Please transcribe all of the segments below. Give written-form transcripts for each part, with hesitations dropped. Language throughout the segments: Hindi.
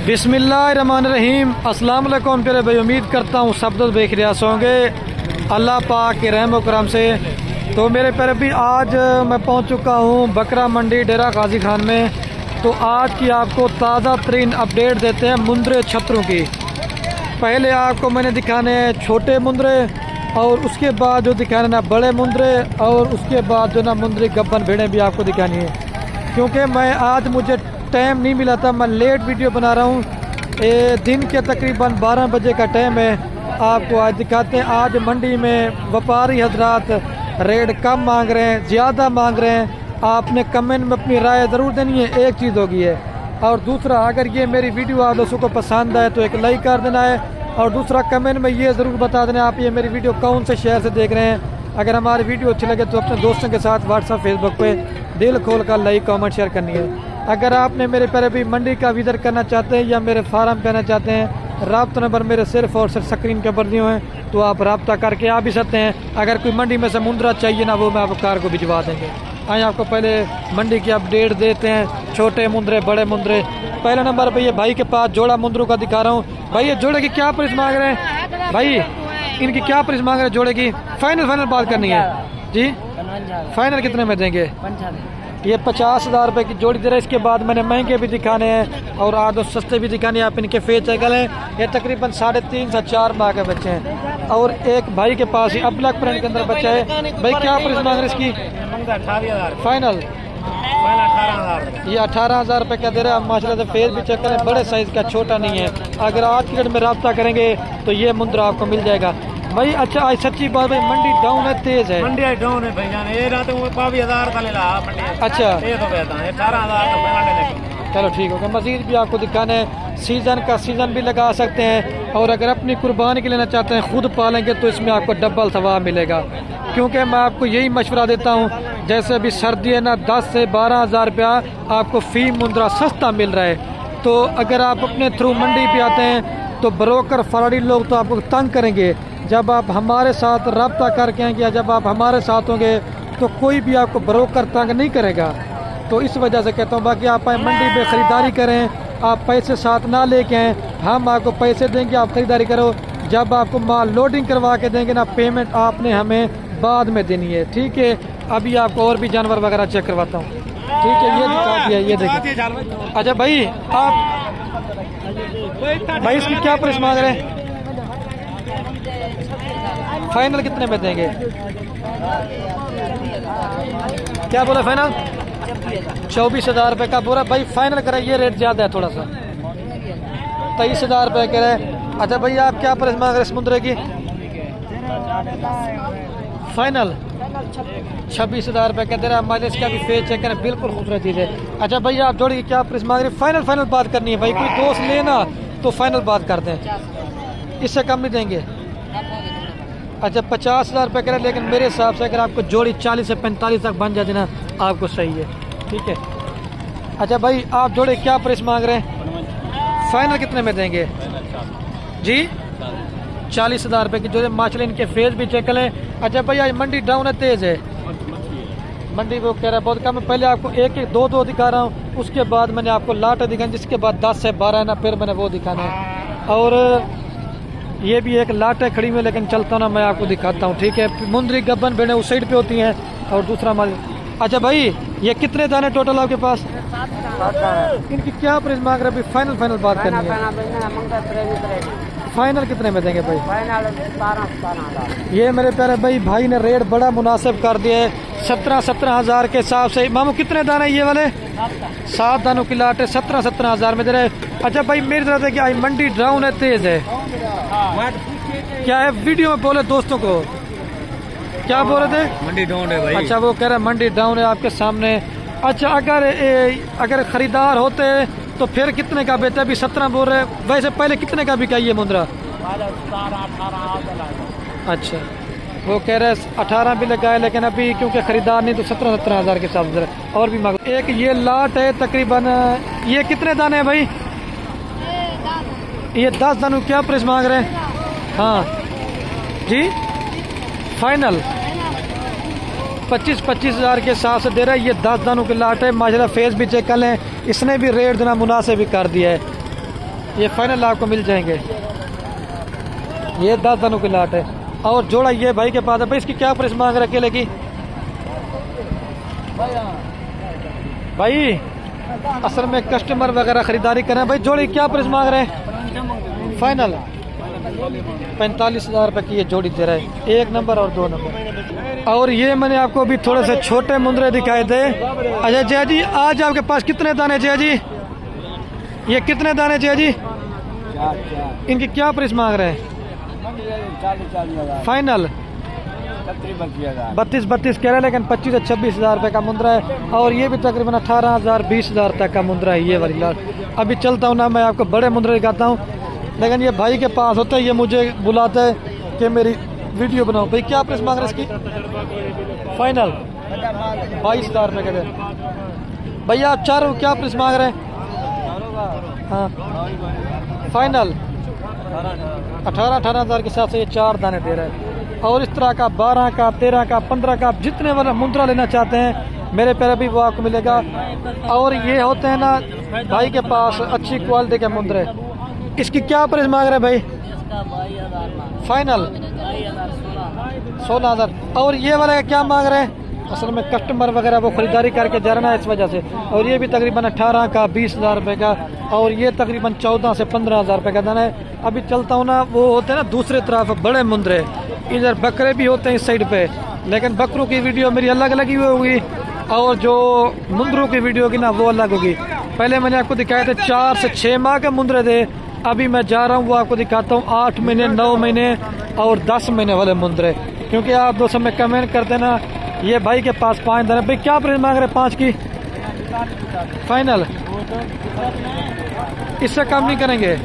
बिस्मिल्लाहिर्रहमानिर्रहीम। अस्सलाम वालेकुम प्यारे भाई, उम्मीद करता हूँ सब दोस्त बेख रियास होंगे अल्लाह पाक के रहम व करम से। तो मेरे प्यारे भी आज मैं पहुँच चुका हूँ बकरा मंडी डेरा गाजी खान में। तो आज की आपको ताज़ा तरीन अपडेट देते हैं मुंद्रे छतरों की। पहले आपको मैंने दिखाने छोटे मुंद्रे और उसके बाद जो दिखाने ना बड़े मुंद्रे और उसके बाद जो ना मुंद्री गब्बन भेड़ें भी आपको दिखानी है, क्योंकि मैं आज मुझे टाइम नहीं मिला था। मैं लेट वीडियो बना रहा हूँ। दिन के तकरीबन 12 बजे का टाइम है। आपको आज दिखाते हैं। आज मंडी में व्यापारी हजरात रेट कम मांग रहे हैं, ज़्यादा मांग रहे हैं। आपने कमेंट में अपनी राय ज़रूर देनी है। एक चीज़ होगी है, और दूसरा अगर ये मेरी वीडियो आप दोस्तों को पसंद आए तो एक लाइक कर देना है, और दूसरा कमेंट में ये ज़रूर बता देना आप ये मेरी वीडियो कौन से शहर से देख रहे हैं। अगर हमारी वीडियो अच्छी लगे तो अपने दोस्तों के साथ व्हाट्सअप फेसबुक पे दिल खोल कर लाइक कमेंट शेयर करनी है। अगर आपने मेरे प्यारे भी मंडी का विजिट करना चाहते हैं या मेरे फार्म पे आना चाहते हैं, रब्ता नंबर मेरे सिर्फ और सिर्फ स्क्रीन के ऊपर दिए हुए हैं, तो आप रब्ता करके आ भी सकते हैं। अगर कोई मंडी में से मुंद्रा चाहिए ना, वो मैं आपको कार को भिजवा देंगे। आइए आपको पहले मंडी की अपडेट देते हैं। छोटे मुंद्रे, बड़े मुंद्रे। पहले नंबर पे ये भाई के पास जोड़ा मुंद्रों का दिखा रहा हूँ। भाई ये जोड़े की क्या प्राइस मांग रहे हैं? भाई इनकी क्या प्राइस मांग रहे हैं जोड़े की? फाइनल बात करनी है जी। फाइनल कितने में देंगे? ये 50,000 रुपये की जोड़ी दे रहा है। इसके बाद मैंने महंगे भी दिखाने हैं और आज दो सस्ते भी दिखाने हैं। आप इनके फेस चेकल हैं। ये तकरीबन 3.5 से 4 माह के बच्चे हैं। और एक भाई के पास ही अब्लक प्रिंट के अंदर बच्चा है। भाई क्या प्राइस मांग रहे हैं इसकी? फाइनल ये 18,000 रुपये का दे रहा है। माशाल्लाह से फेस भी चेकल है, बड़े साइज़ का, छोटा नहीं है। अगर आज की डेट में रब्ता करेंगे तो ये मुंद्रा आपको मिल जाएगा भाई। अच्छा आज सच्ची बात भाई, मंडी डाउन है, तेज है। मंडी डाउन है भाई जान। ये रात में 22,000 का ले ला मंडी। अच्छा ये तो कहता है 18,000 का मंडी। चलो ठीक होगा। मजीद भी आपको दिखाने हैं। सीज़न का सीज़न भी लगा सकते हैं, और अगर अपनी कुर्बानी के लेना चाहते हैं, खुद पालेंगे तो इसमें आपको डबल सवाब मिलेगा। क्योंकि मैं आपको यही मशवरा देता हूँ, जैसे अभी सर्दी है ना, 10 से 12,000 रुपया आपको फ़ी मुंद्रा सस्ता मिल रहा है। तो अगर आप अपने थ्रू मंडी पे आते हैं तो ब्रोकर फराडी लोग तो आपको तंग करेंगे। जब आप हमारे साथ रब्ता करके आएंगे या जब आप हमारे साथ होंगे तो कोई भी आपको ब्रोकर तंग नहीं करेगा। तो इस वजह से कहता हूँ, बाकी आप आए मंडी में ख़रीदारी करें, आप पैसे साथ ना लेके आएँ। हम आपको पैसे देंगे, आप ख़रीदारी करो। जब आपको माल लोडिंग करवा के देंगे ना, पेमेंट आपने हमें बाद में देनी है, ठीक है। अभी आपको और भी जानवर वगैरह चेक करवाता हूँ, ठीक है। ये दिखा दिया, ये देखिए। अच्छा भाई आप भाई इसकी क्या प्राइस मांग रहे हैं? फाइनल कितने में देंगे? क्या बोला फाइनल? 24,000 रुपये का बोला भाई। फाइनल करें, ये रेट ज़्यादा है थोड़ा सा, 23,000 रुपये कह रहे। अच्छा भैया आप क्या प्राइस मांग रहे हैं इस मुंद्रे की? फाइनल 26,000 रुपये का दे रहा है। माइलेज का भी फेस चेक करें, बिल्कुल खूबसूरत चीज़ है। अच्छा भैया आप जोड़ी की क्या प्राइस मांग रहे हैं? फाइनल बात करनी है भाई। कोई दोस्त लेना तो फाइनल बात करते हैं, इससे कम नहीं देंगे। अच्छा 50,000 रुपये करें, लेकिन मेरे हिसाब से अगर आपको जोड़ी 40 से 45 तक बन जाती ना, आपको सही है, ठीक है। अच्छा भाई आप जोड़े क्या प्राइस मांग रहे हैं? फाइनल कितने में देंगे जी? 40,000 रुपये की जोड़ी। माशाल्लाह इनके फेस भी चेक लें। अच्छा भैया मंडी डाउन है, तेज़ है मंडी। वो कह रहा है बहुत कम है। पहले आपको एक दो दिखा रहा हूँ, उसके बाद मैंने आपको लाट दिखाई, जिसके बाद 10 से 12 है ना, फिर मैंने वो दिखाना है। और ये भी एक लाट है खड़ी में, लेकिन चलता ना मैं आपको दिखाता हूँ, ठीक है। मुंद्री गब्बन भेड़ें उस साइड पे होती हैं और दूसरा माल। अच्छा भाई ये कितने दाने टोटल आपके पास? इनकी क्या प्राइस मांग रहे हैं? फाइनल बात करनी है। फाइनल कितने में देंगे भाई? ये मेरे प्यारे भाई ने रेट बड़ा मुनासिब कर दिया है। 17,000 के हिसाब से। मामू कितने दाने ये वाले? 7 दानों की लाट है। 17,000 में दे रहे। अच्छा भाई मेरी तरफ से क्या मंडी डाउन है, तेज है? क्या है वीडियो में बोले दोस्तों को? क्या बोल रहे थे? मंडी डाउन है भाई। अच्छा वो कह रहे मंडी डाउन है आपके सामने। अच्छा अगर खरीदार होते तो फिर कितने का बेचते? अभी 17 बोल रहे। वैसे पहले कितने का बिका ये मुंद्रा? अच्छा वो कह रहे 18 भी लगाए, लेकिन अभी क्योंकि खरीदार नहीं तो 17,000 के हिसाब से और भी मांग। एक ये लाट है तकरीबन। ये कितने दाने हैं भाई? ये 10 दानों क्या प्राइस मांग रहे हैं? हाँ जी फाइनल 25,000 के हिसाब से दे रहा है। ये 10 दानों की लाट है। माशाल्लाह फेस भी चेक कर लें, इसने भी रेट देना मुनासिब भी कर दिया है। ये फाइनल आपको मिल जाएंगे। ये 10 दानों की लाट है। और जोड़ा ये भाई के पास है। भाई इसकी क्या प्राइस मांग रहे अकेले की? भाई असल में कस्टमर वगैरह खरीदारी कर रहे हैं। भाई जोड़ी क्या प्राइस मांग रहे हैं? फाइनल 45,000 रुपये की ये जोड़ी दे रहा है, 1 नंबर और 2 नंबर। और ये मैंने आपको अभी थोड़े से छोटे मुंद्रे दिखाए थे। अच्छा जय जी, आज आपके पास कितने दाने जय जी? ये कितने दाने जय जी? इनकी क्या प्राइस मांग रहे हैं? फाइनल 32 कह रहे हैं, लेकिन 25 से 26,000 रुपये का मुंद्रा है। और ये भी तकरीबन 18,000 20,000 तक का मुंद्रा है ये वाली लाट। अभी चलता हूँ ना, मैं आपको बड़े मुंद्रे दिखाता हूँ, लेकिन ये भाई के पास होता है, ये मुझे बुलाता है कि मेरी वीडियो बनाओ। भाई क्या प्राइस मांग रहे हैं इसकी? फाइनल 22,000 रुपये कहते हैं। भैया आप चारों क्या प्राइस मांग रहे हैं? हाँ फाइनल 18,000 के हिसाब से ये 4 दाने दे रहा है। और इस तरह का 12 का 13 का 15 का आप जितने वाला मुंद्रा लेना चाहते हैं मेरे पैर भी वो आपको मिलेगा। और ये होते हैं ना भाई के पास अच्छी क्वालिटी के मुंद्रे। इसकी क्या प्राइस मांग रहे हैं भाई? फाइनल 16,000। और ये वाले का क्या मांग रहे हैं? असल में कस्टमर वगैरह वो खरीदारी करके जा रहा है इस वजह से। और ये भी तकरीबन 18 का 20,000 रुपये का। और ये तकरीबन 14 से 15,000 रुपये का दाना है। अभी चलता हूँ ना, वो होते हैं ना दूसरी तरफ बड़े मुंद्रे, इधर बकरे भी होते हैं इस साइड पे, लेकिन बकरों की वीडियो मेरी अलग अलग ही होगी और जो मुंद्रों की वीडियो होगी ना वो अलग होगी। पहले मैंने आपको दिखाए थे 4 से 6 माह के मुंद्रे थे। अभी मैं जा रहा हूँ वो आपको दिखाता हूँ 8 महीने 9 महीने और 10 महीने वाले मुंद्रे। क्योंकि आप दोस्तों में कमेंट करते ना, ये भाई के पास 5 दाने। भाई क्या प्राइस मांग रहे 5 की? फाइनल इससे कम नहीं करेंगे।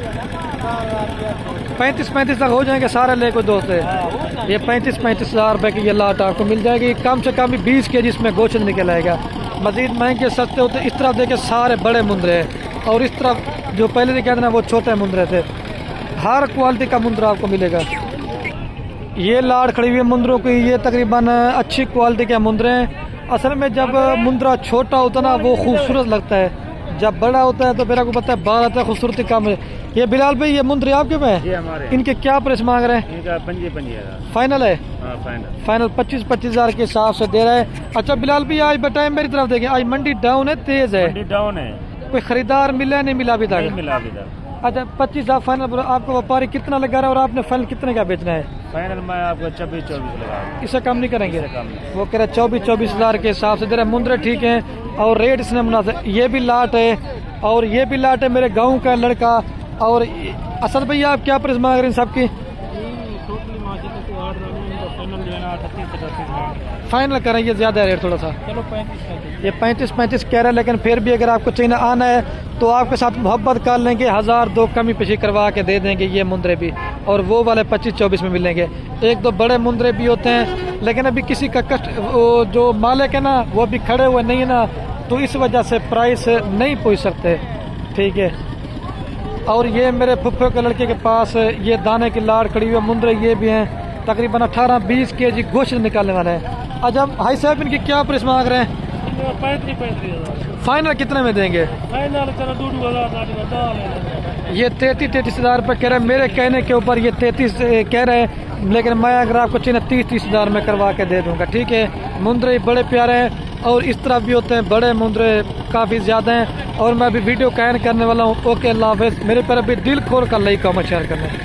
35 तक हो जाएंगे सारे ले कोई दोस्त है। ये 35,000 रुपये की ये लाट आपको मिल जाएगी। कम से कम भी 20 kg इसमें गोश्त निकल आएगा। मजीद महंगे सस्ते होते इस तरफ देखे सारे बड़े मुंद्रे हैं और इस तरफ जो पहले दिखाए थे ना वो छोटे मुंद्रे थे। हर क्वालिटी का मुंद्रा आपको मिलेगा। ये लाट खड़ी हुई है मुंद्रों की, ये तकरीबन अच्छी क्वालिटी के मुंद्रे हैं। असल में जब मुंद्रा छोटा होता है ना वो खूबसूरत लगता है, जब बड़ा होता है तो मेरा को पता है बाल आता है, खूबसूरती कम है। ये बिलाल भाई ये मुंद्रे आपके में इनके क्या प्राइस मांग रहे हैं? इनका 25,000 फाइनल है। फाइनल 25,000 के हिसाब से दे रहा है। अच्छा बिलाल भाई आज बताएं मेरी तरफ देखें, आज मंडी डाउन है, तेज है, डाउन है, कोई खरीदार मिला नहीं मिला अभी तक? मिला अभी तक। अच्छा 25,000 फाइनल बोला। आपको व्यापारी कितना लगा रहा है और आपने फाइनल कितने का बेचना है? फाइनल मैं आपको 24 लगा। इससे कम नहीं करेंगे? वो कह रहे 24,000 के हिसाब से दे रहे। मुंद्रे ठीक है और रेट इसने मुनासिब। ये भी लाट है और ये भी लाट है मेरे गाँव का लड़का। और असद भैया आप क्या प्राइस मांग रहे हैं सबकी? फाइनल करें, ये ज्यादा रेट थोड़ा सा। चलो ये 35 कह रहे हैं, लेकिन फिर भी अगर आपको चाहिए आना है तो आपके साथ मोहब्बत कर लेंगे, 1000-2 कमी पेशी करवा के दे देंगे ये मुंद्रे भी। और वो वाले 25-24 में मिलेंगे। 1-2 बड़े मुंद्रे भी होते हैं, लेकिन अभी किसी का जो मालिक है ना वो भी खड़े हुए नहीं है ना, तो इस वजह से प्राइस नहीं पूछ सकते। ठीक है। और ये मेरे फुफ्फे के लड़के के पास ये दाने की लाड़ खड़ी हुई है, मुंद्रे ये भी हैं, तकरीबन 18-20 kg गोश्त निकालने वाले हैं। अच्छा भाई साहब इनकी क्या प्राइस मांग रहे हैं? 35,000 फाइनल कितने में देंगे? फाइनल चलो 2,000 ये 33,000 रुपये कह रहे हैं। मेरे कहने के ऊपर ये 33 कह रहे हैं, लेकिन मैं अगर आपको चाहिए 30,000 में करवा के दे दूंगा। ठीक है। मुंद्रे बड़े प्यारे हैं और इस तरफ भी होते हैं बड़े मुंद्रे काफ़ी ज़्यादा हैं। और मैं अभी वीडियो कैन करने वाला हूँ। ओके अल्लाह हाफ़िज़। मेरे पर अभी दिल खोल कर लाइक कमेंट शेयर करना।